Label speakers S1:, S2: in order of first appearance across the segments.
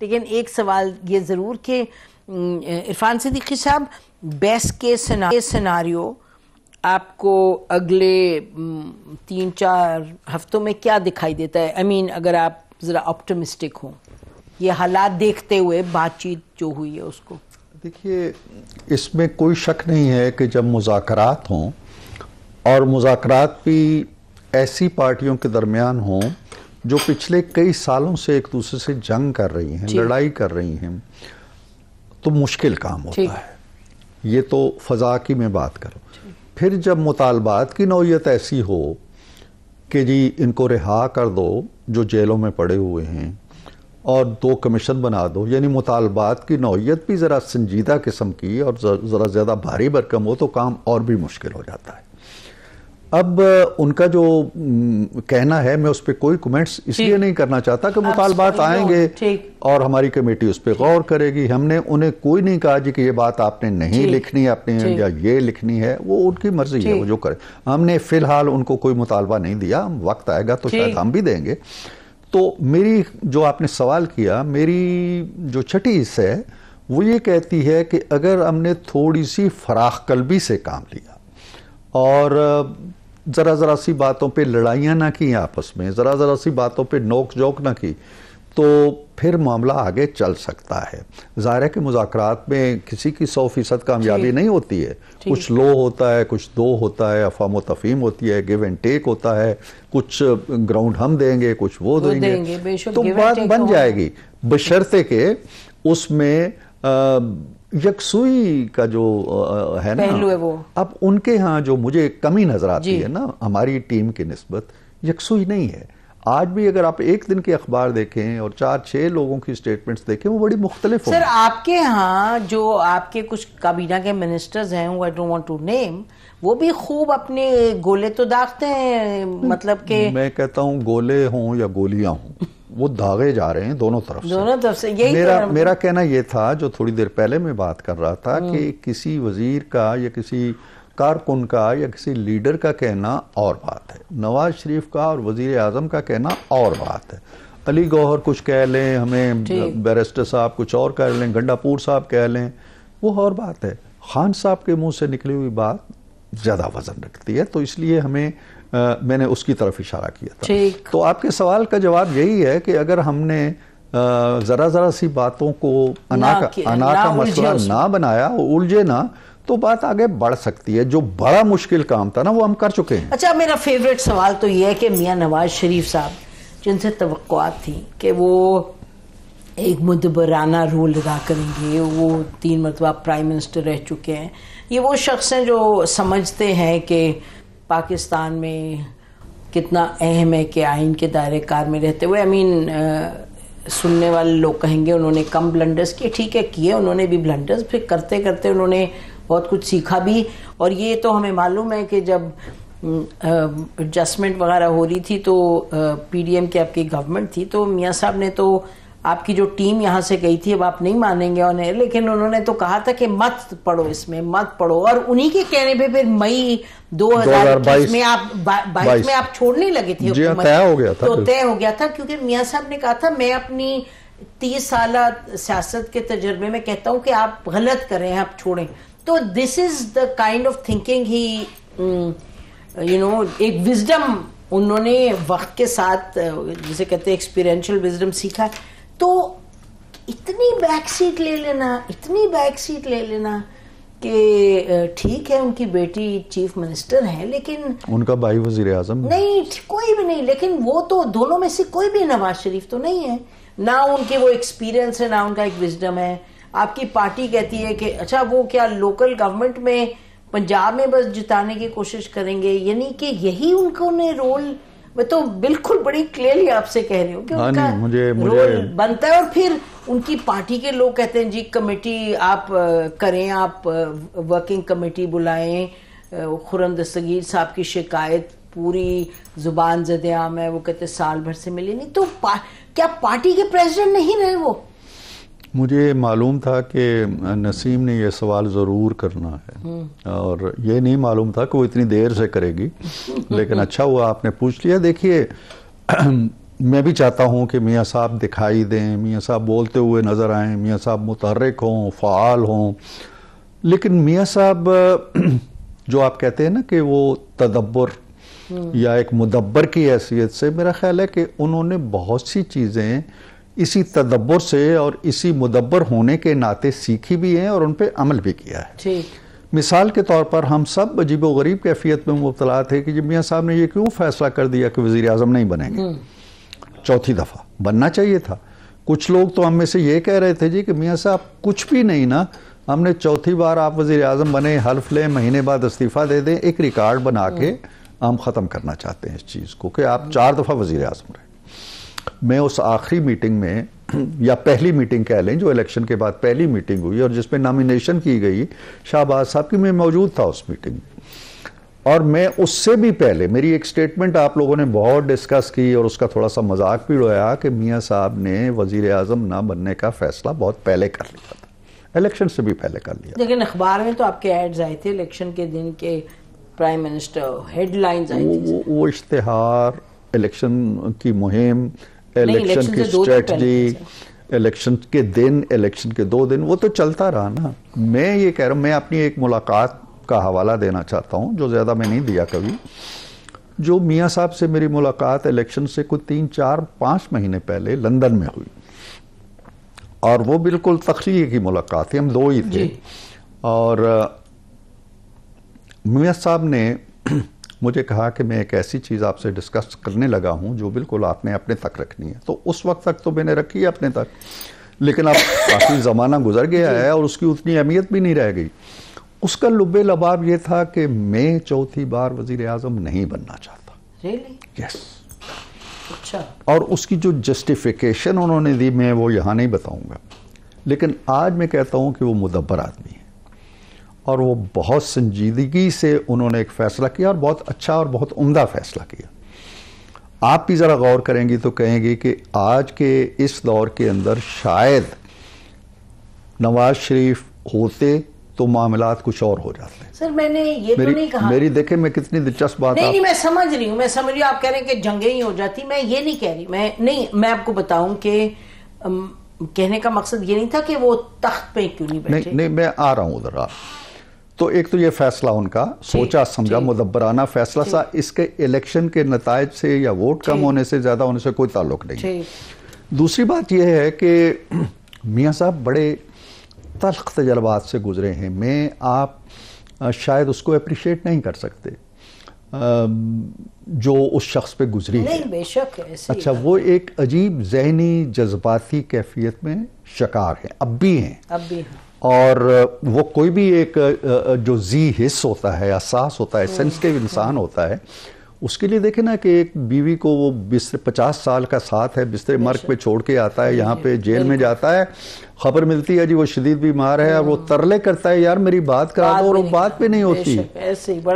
S1: لیکن ایک سوال یہ ضرور کہ عرفان صدیقی صاحب، بیسٹ کیس سیناریو آپ کو اگلے 3-4 ہفتوں میں کیا دکھائی دیتا ہے؟ اگر آپ ذرا آپٹمسٹک ہوں یہ حالات دیکھتے ہوئے، بات چیت جو ہوئی ہے اس کو.
S2: دیکھیے، اس میں کوئی شک نہیں ہے کہ جب مذاکرات ہوں اور مذاکرات بھی ایسی پارٹیوں کے درمیان ہوں جو پچھلے کئی سالوں سے ایک دوسرے سے جنگ کر رہی ہیں، لڑائی کر رہی ہیں، تو مشکل کام ہوتا ہے. یہ تو فضا کی میں بات کروں. پھر جب مطالبات کی نوعیت ایسی ہو کہ جی ان کو رہا کر دو جو جیلوں میں پڑے ہوئے ہیں اور 2 کمیشن بنا دو، یعنی مطالبات کی نوعیت بھی ذرا سنجیدہ قسم کی اور ذرا زیادہ بھاری بھرکم ہو تو کام اور بھی مشکل ہو جاتا ہے. اب ان کا جو کہنا ہے، میں اس پہ کوئی کومنٹس اس لیے نہیں کرنا چاہتا کہ مطالبات آئیں گے اور ہماری کمیٹی اس پہ غور کرے گی. ہم نے انہیں کوئی نہیں کہا جی کہ یہ بات آپ نے نہیں لکھنی اپنی یا یہ لکھنی ہے، وہ ان کی مرضی ہے، وہ جو کرے. ہم نے فی الحال ان کو کوئی مطالبہ نہیں دیا، وقت آئے گا تو شاید ہم بھی دیں گے. تو میری جو آپ نے سوال کیا، میری جو چھٹی حصہ ہے وہ یہ کہتی ہے کہ اگر ہم نے تھوڑی سی فراخ قلبی سے کام لیا اور ذرا سی باتوں پہ لڑائیاں نہ کی، آپس میں ذرا سی باتوں پہ نوک جھوک نہ کی، تو پھر معاملہ آگے چل سکتا ہے. ظاہر ہے کہ مذاکرات میں کسی کی 100% کامیابی نہیں ہوتی ہے. کچھ لو ہوتا ہے، کچھ دو ہوتا ہے، افہام و تفہیم ہوتی ہے، گیو اینڈ ٹیک ہوتا ہے. کچھ گراؤنڈ ہم دیں گے، کچھ وہ دیں گے، تو بات بن جائے گی، بشرطے کہ اس میں یکسوئی کا جو ہے نا، اب ان کے ہاں جو مجھے کمی نظر آتی ہے نا ہماری ٹیم کی نسبت، یکسوئی نہیں ہے. آج بھی اگر آپ ایک دن کے اخبار دیکھیں اور 4-6 لوگوں کی سٹیٹمنٹس دیکھیں، وہ بڑی مختلف ہیں.
S1: سر، آپ کے ہاں جو آپ کے کچھ کابینہ کے منسٹرز ہیں، I don't want to name، وہ بھی خوب اپنے گولے تو داغتے ہیں. مطلب کہ میں
S2: کہتا ہوں گولے ہوں یا گولیاں ہوں، وہ داغے جا رہے ہیں دونوں طرف سے. میرا کہنا یہ تھا، جو تھوڑی دیر پہلے میں بات کر رہا تھا، کہ کسی وزیر کا یا کسی کارکن کا یا کسی لیڈر کا کہنا اور بات ہے، نواز شریف کا اور وزیر اعظم کا کہنا اور بات ہے. علی گوہر کچھ کہہ لیں، ہمیں بیرسٹر صاحب کچھ اور کہہ لیں، گنڈا پور صاحب کہہ لیں، وہ اور بات ہے. خان صاحب کے منہ سے نکلی ہوئی بات زیادہ وزن رکھتی ہے، تو اس لیے میں نے اس کی طرف اشارہ کیا تھا. تو آپ کے سوال کا جواب یہی ہے کہ اگر ہم نے ذرا سی باتوں کو انا کا مسئلہ نہ بنایا، الجھے نہ، تو بات آگے بڑھ سکتی ہے. جو بڑا مشکل کام تھا نا، وہ ہم کر چکے ہیں.
S1: اچھا، میرا فیوریٹ سوال تو یہ ہے کہ میاں نواز شریف صاحب، جن سے توقعات تھیں کہ وہ ایک مدبرانہ رول ادا کریں گے، وہ 3 مرتبہ پرائم منسٹر رہ چکے ہیں، یہ وہ شخص ہیں جو سمجھتے ہیں کہ پاکستان میں کتنا اہم ہے کہ آئین کے دائرے کار میں رہتے ہوئے، سننے والے لوگ کہیں گے انہوں نے کم بلنڈرز کیے. ٹھیک ہے، کیے انہوں نے بھی بلنڈرز، پھر کرتے کرتے انہوں نے بہت کچھ سیکھا بھی. اور یہ تو ہمیں معلوم ہے کہ جب ایڈجسٹمنٹ وغیرہ ہو رہی تھی تو پی ڈی ایم کی آپ کی گورنمنٹ تھی، تو میاں صاحب نے تو آپ کی جو ٹیم یہاں سے گئی تھی، اب آپ نہیں مانیں گے انہیں، لیکن انہوں نے تو کہا تھا کہ مت پڑھو، اس میں مت پڑھو. اور انہی کے کہنے پہ پھر مئی 2022 میں آپ چھوڑنے لگے تھے حکومت. تو طے ہو گیا تھا، کیونکہ میاں صاحب نے کہا تھا میں اپنی 30 سالہ سیاست کے تجربے میں کہتا ہوں کہ آپ غلط کریں، آپ چھوڑیں. تو دس از دا کائنڈ آف تھنکنگ ہی ایک وزڈم انہوں نے وقت کے ساتھ، جسے کہتے ہیں ایکسپیرینشل وزڈم، سیکھا. تو اتنی بیک سیٹ لے لینا کہ ٹھیک ہے ان کی بیٹی چیف منسٹر ہے، لیکن
S2: ان کا بھائی وزیر اعظم
S1: نہیں، کوئی بھی نہیں. لیکن وہ تو دونوں میں سے کوئی بھی نواز شریف تو نہیں ہے، نہ ان کے وہ ایکسپیرینس ہے، نہ ان کا ایک وزڈم ہے. آپ کی پارٹی کہتی ہے کہ اچھا وہ کیا لوکل گورنمنٹ میں پنجاب میں بس جتانے کی کوشش کریں گے، یعنی کہ یہی ان کو نے رول. میں تو بالکل بڑی کلیئرلی آپ سے کہہ رہی ہوں کہ ان کا رول بنتا ہے. اور پھر ان کی پارٹی کے لوگ کہتے ہیں جی کمیٹی آپ کریں، آپ ورکنگ کمیٹی بلائیں. خرم دستگیر صاحب کی شکایت پوری زبان زد عام ہے، وہ کہتے سال بھر سے ملی نہیں. تو کیا پارٹی کے پریزیڈنٹ نہیں رہے وہ؟
S2: مجھے معلوم تھا کہ نسیم نے یہ سوال ضرور کرنا ہے، اور یہ نہیں معلوم تھا کہ وہ اتنی دیر سے کرے گی، لیکن اچھا ہوا آپ نے پوچھ لیا. دیکھیے، میں بھی چاہتا ہوں کہ میاں صاحب دکھائی دیں، میاں صاحب بولتے ہوئے نظر آئیں، میاں صاحب متحرک ہوں، فعال ہوں، لیکن میاں صاحب جو آپ کہتے ہیں نا کہ وہ تدبر یا ایک مدبر کی حیثیت سے، میرا خیال ہے کہ انہوں نے بہت سی چیزیں اسی تدبر سے اور اسی مدبر ہونے کے ناطے سیکھی بھی ہیں اور ان پہ عمل بھی کیا ہے. مثال کے طور پر ہم سب عجیب و غریب کیفیت میں مبتلا تھے کہ جب میاں صاحب نے یہ کیوں فیصلہ کر دیا کہ وزیر اعظم نہیں بنیں گے، چوتھی دفعہ بننا چاہیے تھا. کچھ لوگ تو ہم میں سے یہ کہہ رہے تھے جی کہ میاں صاحب کچھ بھی نہیں نا، ہم نے چوتھی بار آپ وزیر اعظم بنے، حلف لیں، مہینے بعد استعفیٰ دے دیں، ایک ریکارڈ بنا کے ہم ختم کرنا چاہتے ہیں اس چیز کو کہ آپ 4 دفعہ وزیر اعظم رہے. میں اس آخری میٹنگ میں یا پہلی میٹنگ کہہ لیں جو الیکشن کے بعد پہلی میٹنگ ہوئی اور جس میں نامینیشن کی گئی شہباز صاحب کی، میں موجود تھا اس میٹنگ میں. اور میں اس سے بھی پہلے میری ایک سٹیٹمنٹ آپ لوگوں نے بہت ڈسکس کی اور اس کا تھوڑا سا مذاق بھی اڑایا کہ میاں صاحب نے وزیر اعظم نہ بننے کا فیصلہ بہت پہلے کر لیا تھا، الیکشن سے بھی پہلے کر لیا.
S1: لیکن اخبار میں تو آپ کے ایڈز آئے تھے الیکشن کے دن کے، پرائم منسٹر ہیڈ لائنز آئی تھی.
S2: وہ اشتہار، الیکشن کی مہم، الیکشن کی اسٹریٹجی، الیکشن کے دن، الیکشن کے 2 دن، وہ تو چلتا رہا نا. میں یہ کہہ رہا ہوں، میں اپنی ایک ملاقات کا حوالہ دینا چاہتا ہوں جو زیادہ میں نہیں دیا کبھی. جو میاں صاحب سے میری ملاقات الیکشن سے کوئی 3 4 5 مہینے پہلے لندن میں ہوئی، اور وہ بالکل تخلیقی کی ملاقات تھی، ہم 2 ہی تھے. اور میاں صاحب نے مجھے کہا کہ میں ایک ایسی چیز آپ سے ڈسکس کرنے لگا ہوں جو بالکل آپ نے اپنے تک رکھنی ہے. تو اس وقت تک تو میں نے رکھی ہے اپنے تک، لیکن اب کافی زمانہ گزر گیا ہے اور اس کی اتنی اہمیت بھی نہیں رہ گئی. اس کا لب لباب یہ تھا کہ میں چوتھی بار وزیر اعظم نہیں بننا چاہتا. یس.
S1: اچھا. اور
S2: اس کی جو جسٹیفیکیشن انہوں نے دی میں وہ یہاں نہیں بتاؤں گا، لیکن آج میں کہتا ہوں کہ وہ مدبر آدمی ہے اور وہ بہت سنجیدگی سے انہوں نے ایک فیصلہ کیا اور بہت اچھا اور بہت عمدہ فیصلہ کیا. آپ بھی ذرا غور کریں گی تو کہیں گی کہ آج کے اس دور کے اندر شاید نواز شریف ہوتے تو معاملات کچھ اور ہو جاتے ہیں.
S1: سر میں نے یہ تو نہیں کہا،
S2: میری دیکھیں میں کتنی دلچسپ بات
S1: نہیں میں سمجھ رہی ہوں، آپ کہہ رہے ہیں کہ جنگیں ہی ہو جاتی، میں یہ نہیں کہہ رہی. میں آپ کو بتاؤں کہ کہنے کا مقصد یہ نہیں تھا کہ وہ تخت پہ کیوں نہیں بیٹھے.
S2: نہیں میں آ رہا ہوں ادھر. تو ایک تو یہ فیصلہ ان کا سوچا سمجھا مدبرانہ فیصلہ تھا، اس کے الیکشن کے نتائج سے یا ووٹ کم ہونے سے زیادہ ہونے سے کوئی تعلق نہیں. دوسری بات یہ ہے کہ میاں صاحب بڑے تلخ تجربات سے گزرے ہیں. میں آپ شاید اس کو اپریشیٹ نہیں کر سکتے جو اس شخص پہ گزری ہے.
S1: بے شک.
S2: اچھا، وہ ایک عجیب ذہنی جذباتی کیفیت میں شکار ہیں، اب بھی ہیں. اور وہ کوئی بھی ایک جو ذی حس ہوتا ہے، احساس ہوتا ہے، سینسٹیو انسان ہوتا ہے، اس کے لیے دیکھیں نا کہ ایک بیوی کو وہ 50 سال کا ساتھ ہے، بستر مرگ پہ چھوڑ کے آتا ہے، یہاں پہ جیل میں جاتا ہے، خبر ملتی ہے جی وہ شدید بیمار ہے، اور وہ ترلے کرتا ہے یار میری بات کرا دو، اور وہ بات بھی نہیں ہوتی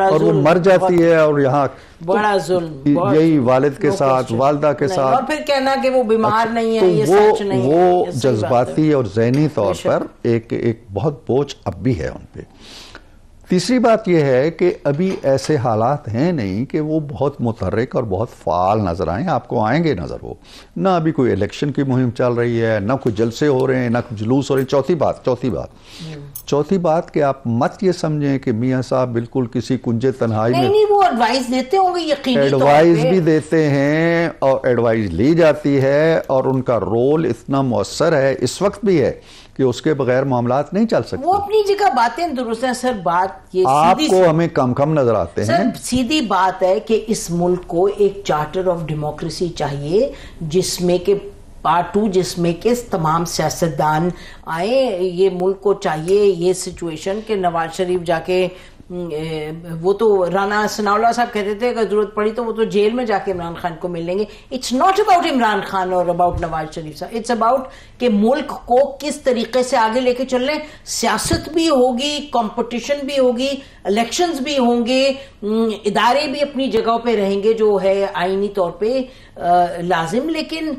S2: اور وہ مر جاتی ہے. اور یہاں
S1: بڑا ظلم
S2: یہی والد کے ساتھ، والدہ کے ساتھ،
S1: اور پھر کہنا کہ وہ بیمار نہیں ہے، یہ سچ نہیں ہے.
S2: وہ جذباتی اور ذہنی طور پر ایک بہت بوجھ اب بھی ہے ان پہ. تیسری بات یہ ہے کہ ابھی ایسے حالات ہیں نہیں کہ وہ بہت متحرک اور بہت فعال نظر آئیں. آپ کو آئیں گے نظر وہ، نہ ابھی کوئی الیکشن کی مہم چل رہی ہے، نہ کوئی جلسے ہو رہے ہیں، نہ کوئی جلوس ہو رہے ہیں. چوتھی بات کہ آپ مت یہ سمجھیں کہ میاں صاحب بالکل کسی کنجے تنہائی میں،
S1: نہیں وہ ایڈوائز دیتے ہوں گے، یقینی
S2: ایڈوائز بھی دیتے ہیں اور ایڈوائز لی جاتی ہے، اور ان کا رول اتنا مؤثر ہے اس وقت بھی ہے کہ اس کے بغیر معاملات نہیں چل سکتے.
S1: وہ اپنی جگہ باتیں درست ہیں سر. بات یہ
S2: آپ کو ہمیں کم نظر آتے ہیں.
S1: سیدھی بات ہے کہ اس ملک کو ایک چارٹر آف ڈیموکریسی چاہیے جس میں کہ پارٹ 2 جس میں کہ تمام سیاستدان آئیں. یہ ملک کو چاہیے یہ سچویشن کہ نواز شریف جا کے، وہ تو رانا ثناء اللہ صاحب کہتے تھے اگر ضرورت پڑی تو وہ تو جیل میں جا کے عمران خان کو مل لیں گے. It's not about Imran Khan اور اباؤٹ نواز شریف صاحب، اٹس اباؤٹ کہ ملک کو کس طریقے سے آگے لے کے چل رہے ہیں. سیاست بھی ہوگی، کمپٹیشن بھی ہوگی، الیکشنز بھی ہوں گے، ادارے بھی اپنی جگہوں پہ رہیں گے جو ہے آئینی طور پہ لازم، لیکن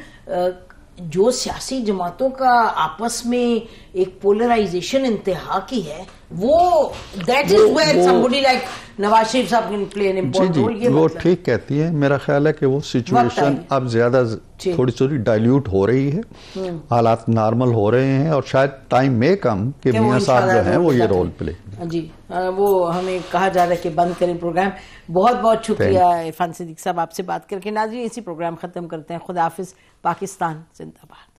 S1: جو سیاسی جماعتوں کا آپس میں ایک پولرائزیشن انتہا کی ہے, وہ that is where somebody like Nawaz Sharif sahab can play an important role.
S2: جی وہ ٹھیک کہتی ہیں. میرا خیال ہے کہ وہ سچویشن اب زیادہ تھوڑی تھوڑی ڈائلیوٹ ہو رہی ہے, حالات نارمل ہو رہے ہیں, اور شاید ٹائم میں کم کہ میاں صاحب جو ہیں وہ یہ رول پلے.
S1: جی وہ ہمیں کہا جا رہا ہے کہ بند کریں پروگرام. بہت بہت شکریہ عرفان صدیقی صاحب, آپ سے بات کر کے. ناظرین اسی پروگرام ختم کرتے ہیں. خدا حافظ. پاکستان زندہ باد.